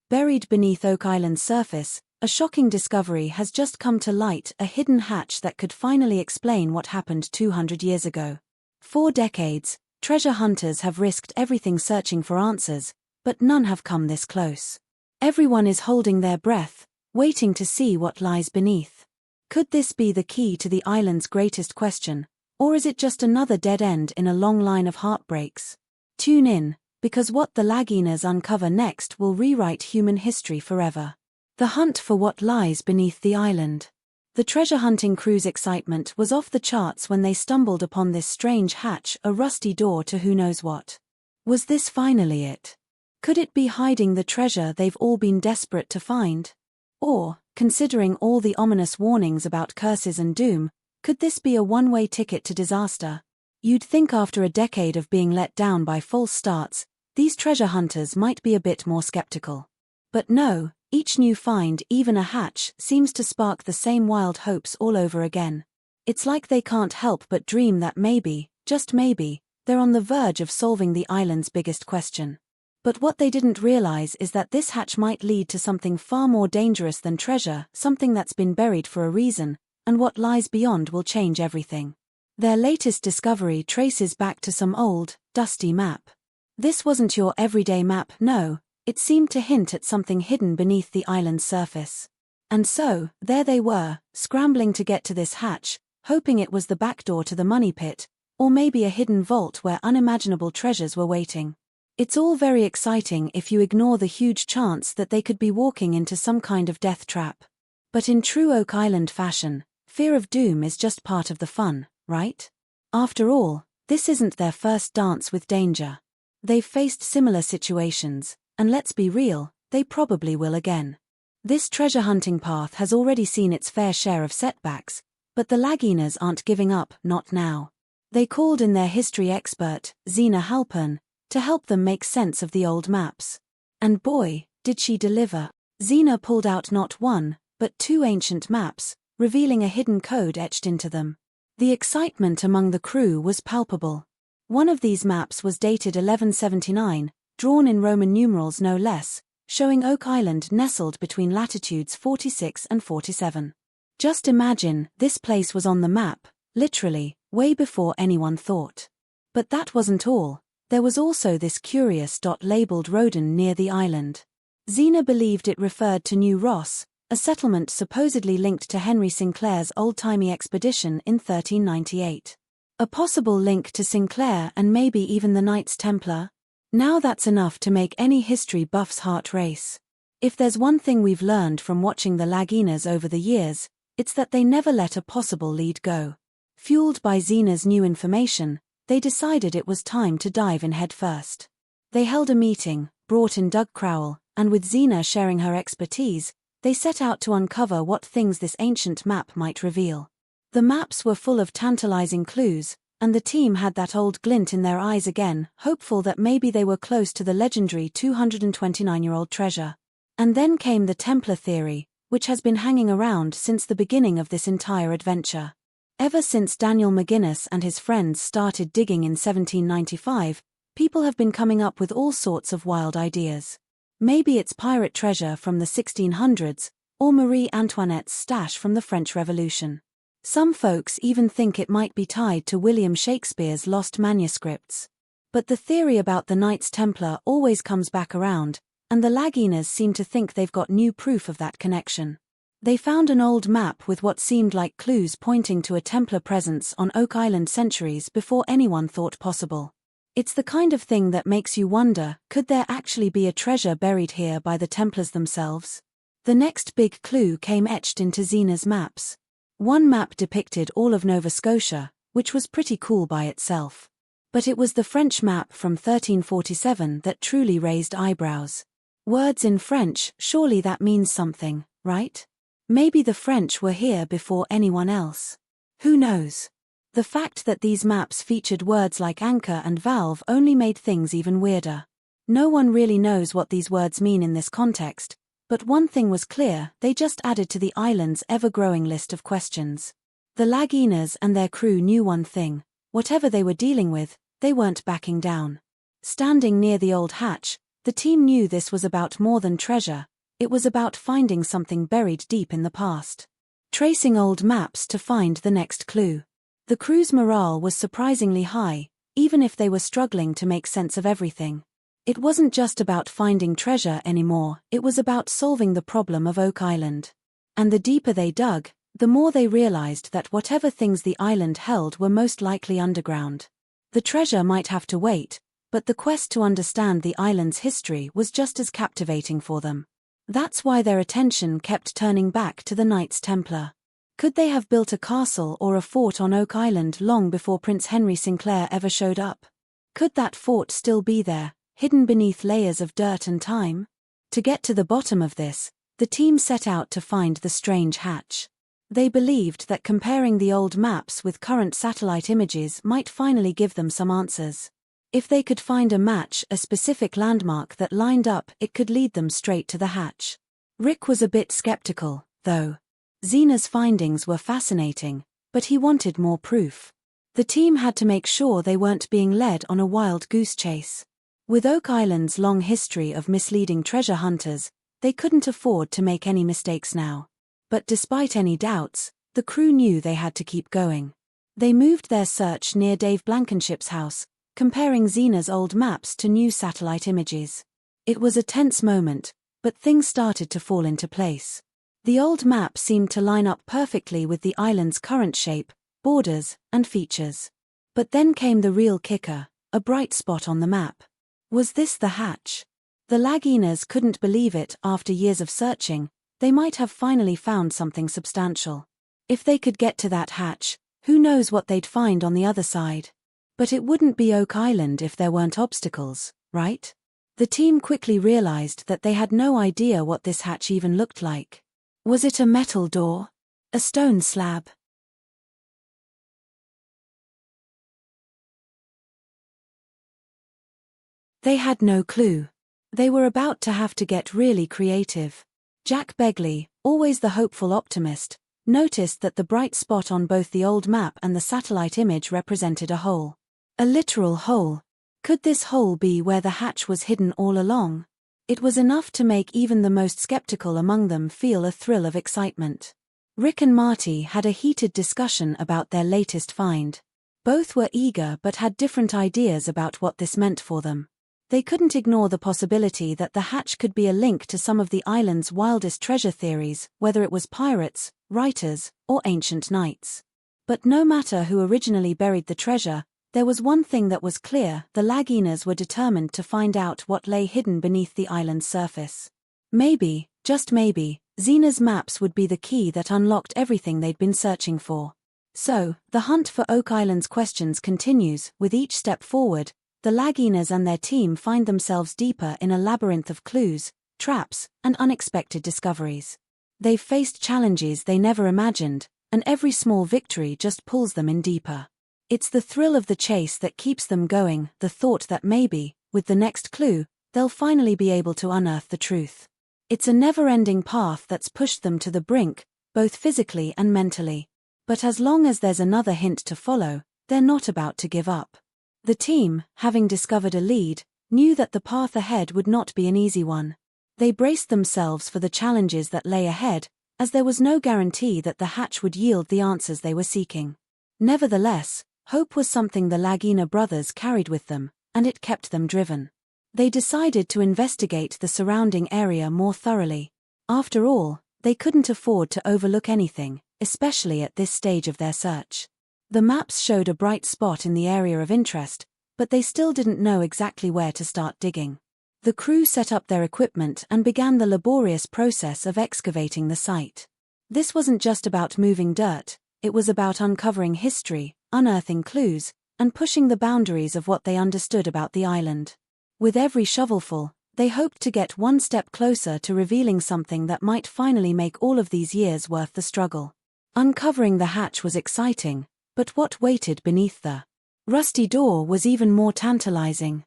Buried beneath Oak Island's surface, a shocking discovery has just come to light, a hidden hatch that could finally explain what happened 200 years ago. For decades, treasure hunters have risked everything searching for answers, but none have come this close. Everyone is holding their breath, waiting to see what lies beneath. Could this be the key to the island's greatest question, or is it just another dead end in a long line of heartbreaks? Tune in, because what the Laginas uncover next will rewrite human history forever. The hunt for what lies beneath the island. The treasure hunting crew's excitement was off the charts when they stumbled upon this strange hatch, a rusty door to who knows what. Was this finally it? Could it be hiding the treasure they've all been desperate to find? Or, considering all the ominous warnings about curses and doom, could this be a one-way ticket to disaster? You'd think after a decade of being let down by false starts, these treasure hunters might be a bit more skeptical. But no, each new find, even a hatch, seems to spark the same wild hopes all over again. It's like they can't help but dream that maybe, just maybe, they're on the verge of solving the island's biggest question. But what they didn't realize is that this hatch might lead to something far more dangerous than treasure, something that's been buried for a reason, and what lies beyond will change everything. Their latest discovery traces back to some old, dusty map. This wasn't your everyday map, no, it seemed to hint at something hidden beneath the island's surface. And so, there they were, scrambling to get to this hatch, hoping it was the back door to the money pit, or maybe a hidden vault where unimaginable treasures were waiting. It's all very exciting if you ignore the huge chance that they could be walking into some kind of death trap. But in true Oak Island fashion, fear of doom is just part of the fun, right? After all, this isn't their first dance with danger. They've faced similar situations, and let's be real, they probably will again. This treasure hunting path has already seen its fair share of setbacks, but the Laginas aren't giving up, not now. They called in their history expert, Zena Halpern, to help them make sense of the old maps. And boy, did she deliver. Zena pulled out not one, but two ancient maps, revealing a hidden code etched into them. The excitement among the crew was palpable. One of these maps was dated 1179, drawn in Roman numerals no less, showing Oak Island nestled between latitudes 46 and 47. Just imagine, this place was on the map, literally, way before anyone thought. But that wasn't all. There was also this curious dot labeled Roden near the island. Zena believed it referred to New Ross, a settlement supposedly linked to Henry Sinclair's old-timey expedition in 1398. A possible link to Sinclair and maybe even the Knights Templar? Now that's enough to make any history buff's heart race. If there's one thing we've learned from watching the Laginas over the years, it's that they never let a possible lead go. Fueled by Zena's new information, they decided it was time to dive in head first. They held a meeting, brought in Doug Crowell, and with Zena sharing her expertise, they set out to uncover what things this ancient map might reveal. The maps were full of tantalizing clues, and the team had that old glint in their eyes again, hopeful that maybe they were close to the legendary 229-year-old treasure. And then came the Templar theory, which has been hanging around since the beginning of this entire adventure. Ever since Daniel McGuinness and his friends started digging in 1795, people have been coming up with all sorts of wild ideas. Maybe it's pirate treasure from the 1600s, or Marie Antoinette's stash from the French Revolution. Some folks even think it might be tied to William Shakespeare's lost manuscripts. But the theory about the Knights Templar always comes back around, and the Laginas seem to think they've got new proof of that connection. They found an old map with what seemed like clues pointing to a Templar presence on Oak Island centuries before anyone thought possible. It's the kind of thing that makes you wonder, could there actually be a treasure buried here by the Templars themselves? The next big clue came etched into Zena's maps. One map depicted all of Nova Scotia, which was pretty cool by itself. But it was the French map from 1347 that truly raised eyebrows. Words in French, surely that means something, right? Maybe the French were here before anyone else. Who knows? The fact that these maps featured words like anchor and valve only made things even weirder. No one really knows what these words mean in this context, but one thing was clear, they just added to the island's ever-growing list of questions. The Laginas and their crew knew one thing: whatever they were dealing with, they weren't backing down. Standing near the old hatch, The team knew this was about more than treasure, it was about finding something buried deep in the past. Tracing old maps to find the next clue. The crew's morale was surprisingly high, even if they were struggling to make sense of everything. It wasn't just about finding treasure anymore, it was about solving the problem of Oak Island. And the deeper they dug, the more they realized that whatever things the island held were most likely underground. The treasure might have to wait, but the quest to understand the island's history was just as captivating for them. That's why their attention kept turning back to the Knights Templar. Could they have built a castle or a fort on Oak Island long before Prince Henry Sinclair ever showed up? Could that fort still be there, hidden beneath layers of dirt and time? To get to the bottom of this, the team set out to find the strange hatch. They believed that comparing the old maps with current satellite images might finally give them some answers. If they could find a match, a specific landmark that lined up, it could lead them straight to the hatch. Rick was a bit skeptical, though. Zena's findings were fascinating, but he wanted more proof. The team had to make sure they weren't being led on a wild goose chase. With Oak Island's long history of misleading treasure hunters, they couldn't afford to make any mistakes now. But despite any doubts, the crew knew they had to keep going. They moved their search near Dave Blankenship's house, comparing Zena's old maps to new satellite images. It was a tense moment, but things started to fall into place. The old map seemed to line up perfectly with the island's current shape, borders, and features. But then came the real kicker, a bright spot on the map. Was this the hatch? The Laginas couldn't believe it. After years of searching, they might have finally found something substantial. If they could get to that hatch, who knows what they'd find on the other side? But it wouldn't be Oak Island if there weren't obstacles, right? The team quickly realized that they had no idea what this hatch even looked like. Was it a metal door? A stone slab? They had no clue. They were about to have to get really creative. Jack Begley, always the hopeful optimist, noticed that the bright spot on both the old map and the satellite image represented a hole. A literal hole. Could this hole be where the hatch was hidden all along? It was enough to make even the most skeptical among them feel a thrill of excitement. Rick and Marty had a heated discussion about their latest find. Both were eager but had different ideas about what this meant for them. They couldn't ignore the possibility that the hatch could be a link to some of the island's wildest treasure theories, whether it was pirates, writers, or ancient knights. But no matter who originally buried the treasure, there was one thing that was clear: the Laginas were determined to find out what lay hidden beneath the island's surface. Maybe, just maybe, Zena's maps would be the key that unlocked everything they'd been searching for. So, the hunt for Oak Island's questions continues. With each step forward, the Laginas and their team find themselves deeper in a labyrinth of clues, traps, and unexpected discoveries. They've faced challenges they never imagined, and every small victory just pulls them in deeper. It's the thrill of the chase that keeps them going, the thought that maybe, with the next clue, they'll finally be able to unearth the truth. It's a never-ending path that's pushed them to the brink, both physically and mentally. But as long as there's another hint to follow, they're not about to give up. The team, having discovered a lead, knew that the path ahead would not be an easy one. They braced themselves for the challenges that lay ahead, as there was no guarantee that the hatch would yield the answers they were seeking. Nevertheless, hope was something the Lagina brothers carried with them, and it kept them driven. They decided to investigate the surrounding area more thoroughly. After all, they couldn't afford to overlook anything, especially at this stage of their search. The maps showed a bright spot in the area of interest, but they still didn't know exactly where to start digging. The crew set up their equipment and began the laborious process of excavating the site. This wasn't just about moving dirt, it was about uncovering history, unearthing clues, and pushing the boundaries of what they understood about the island. With every shovelful, they hoped to get one step closer to revealing something that might finally make all of these years worth the struggle. Uncovering the hatch was exciting, but what waited beneath the rusty door was even more tantalizing.